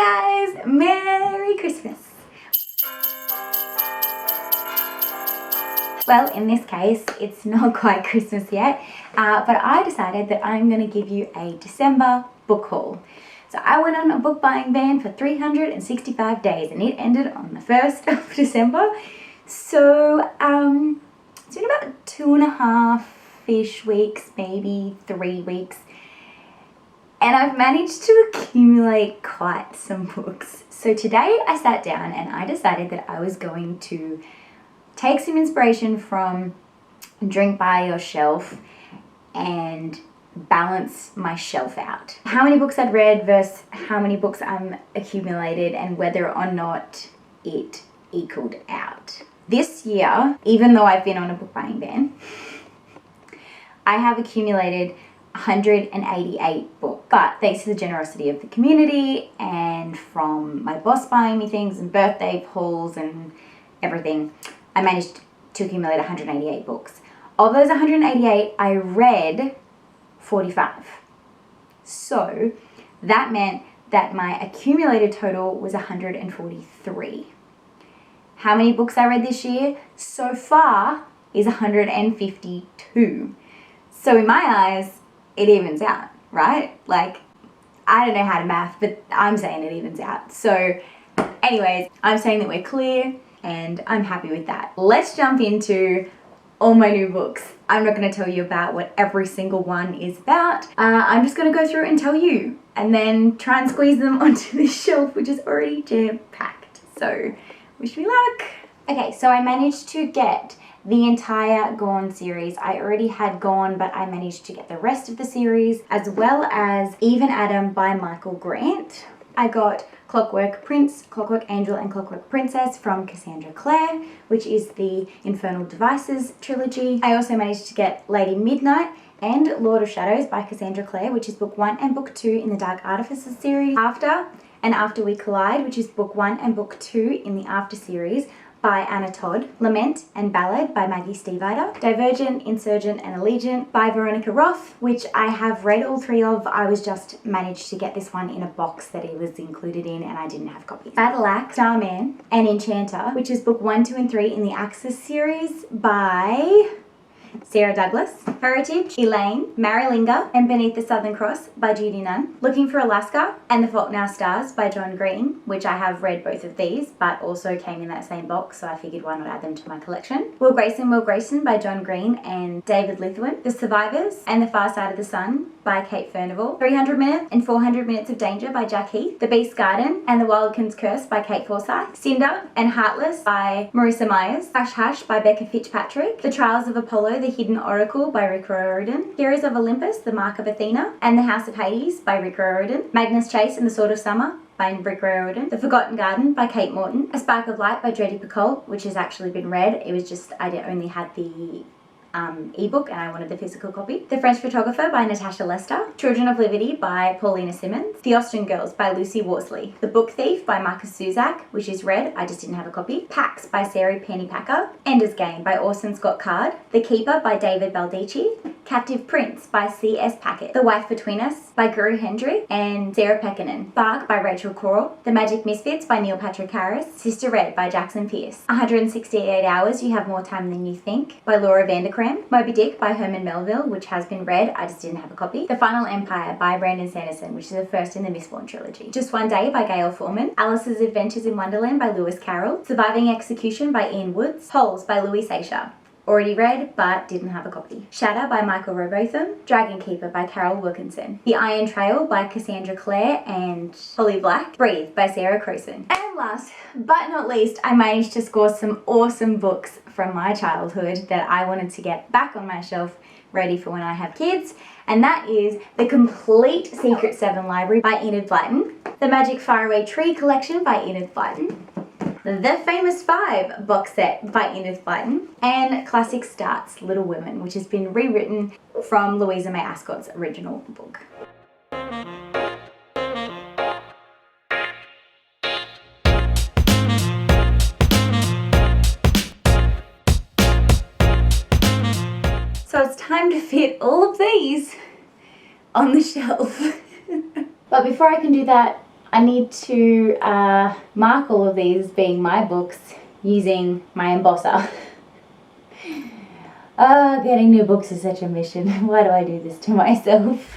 Hi guys, Merry Christmas. Well, in this case, it's not quite Christmas yet, but I decided that I'm going to give you a December book haul. So I went on a book buying ban for 365 days and it ended on the 1st of December. So it's been about 2.5-ish weeks, maybe 3 weeks. And I've managed to accumulate quite some books. So today I sat down and I decided that I was going to take some inspiration from Drink by Your Shelf and balance my shelf out. How many books I'd read versus how many books I'm accumulated and whether or not it equaled out. This year, even though I've been on a book buying ban, I have accumulated 188 books. But thanks to the generosity of the community and from my boss buying me things and birthday hauls and everything, I managed to accumulate 188 books. Of those 188, I read 45. So that meant that my accumulated total was 143. How many books I read this year so far is 152. So in my eyes, it evens out, right? Like, I don't know how to math, but I'm saying it evens out. So anyways, I'm saying that we're clear and I'm happy with that. Let's jump into all my new books. I'm not going to tell you about what every single one is about. I'm just going to go through and tell you and then try and squeeze them onto this shelf, which is already jam-packed. So wish me luck. Okay, so I managed to get the entire Gone series. I already had Gone, but I managed to get the rest of the series, as well as Eve and Adam by Michael Grant. I got Clockwork Prince, Clockwork Angel and Clockwork Princess from Cassandra Clare, which is the Infernal Devices trilogy. I also managed to get Lady Midnight and Lord of Shadows by Cassandra Clare, which is book 1 and book 2 in the Dark Artifices series. After We Collide, which is book 1 and book 2 in the After series by Anna Todd. Lament and Ballad by Maggie Stiefvater. Divergent, Insurgent and Allegiant by Veronica Roth, which I have read all 3 of. I was just managed to get this one in a box that it was included in and I didn't have copies. Battle Axe, Starman and Enchanter, which is book 1, 2 and 3 in the Axis series by Sarah Douglas. Heritage, Elaine, Marilinga and Beneath the Southern Cross by Judy Nunn. Looking for Alaska and The Fault in Our Stars by John Green, which I have read both of these, but also came in that same box, so I figured why not add them to my collection. Will Grayson by John Green and David Lithwin. The Survivors and The Far Side of the Sun by Kate Furnival. 300 Minutes and 400 Minutes of Danger by Jack Heath. The Beast Garden and The Wildkin's Curse by Kate Forsyth. Cinder and Heartless by Marissa Myers. Hush Hush by Becca Fitzpatrick. The Trials of Apollo, The Hidden Oracle by Rick Riordan. Heroes of Olympus, The Mark of Athena and The House of Hades by Rick Riordan. Magnus Chase and the Sword of Summer by Rick Riordan. The Forgotten Garden by Kate Morton. A Spark of Light by Jodie Picoult, which has actually been read. It was just, I only had the ebook and I wanted the physical copy. The French Photographer by Natasha Lester. Children of Liberty by Paulina Simmons. The Austen Girls by Lucy Worsley. The Book Thief by Marcus Zuzak, which is read, I just didn't have a copy. Pax by Sarah Pennypacker. Ender's Game by Orson Scott Card. The Keeper by David Baldacci. Captive Prince by C.S. Packet. The Wife Between Us by Guru Hendrick and Sarah Pekkanen. Bark by Rachel Coral. The Magic Misfits by Neil Patrick Harris. Sister Red by Jackson Pierce. 168 Hours, You Have More Time Than You Think by Laura Vanderkram. Moby Dick by Herman Melville, which has been read, I just didn't have a copy. The Final Empire by Brandon Sanderson, which is the first in the Mistborn trilogy. Just One Day by Gail Foreman. Alice's Adventures in Wonderland by Lewis Carroll. Surviving Execution by Ian Woods. Holes by Louis Seisha. Already read, but didn't have a copy. Shatter by Michael Robotham. Dragon Keeper by Carol Wilkinson. The Iron Trail by Cassandra Clare and Holly Black. Breathe by Sarah Crowson. And last but not least, I managed to score some awesome books from my childhood that I wanted to get back on my shelf ready for when I have kids. And that is The Complete Secret 7 Library by Enid Blyton. The Magic Faraway Tree Collection by Enid Blyton. The Famous Five box set by Enid Blyton, and Classic Starts Little Women, which has been rewritten from Louisa May Ascot's original book. So it's time to fit all of these on the shelf. But before I can do that, I need to mark all of these being my books using my embosser. Oh, getting new books is such a mission. Why do I do this to myself?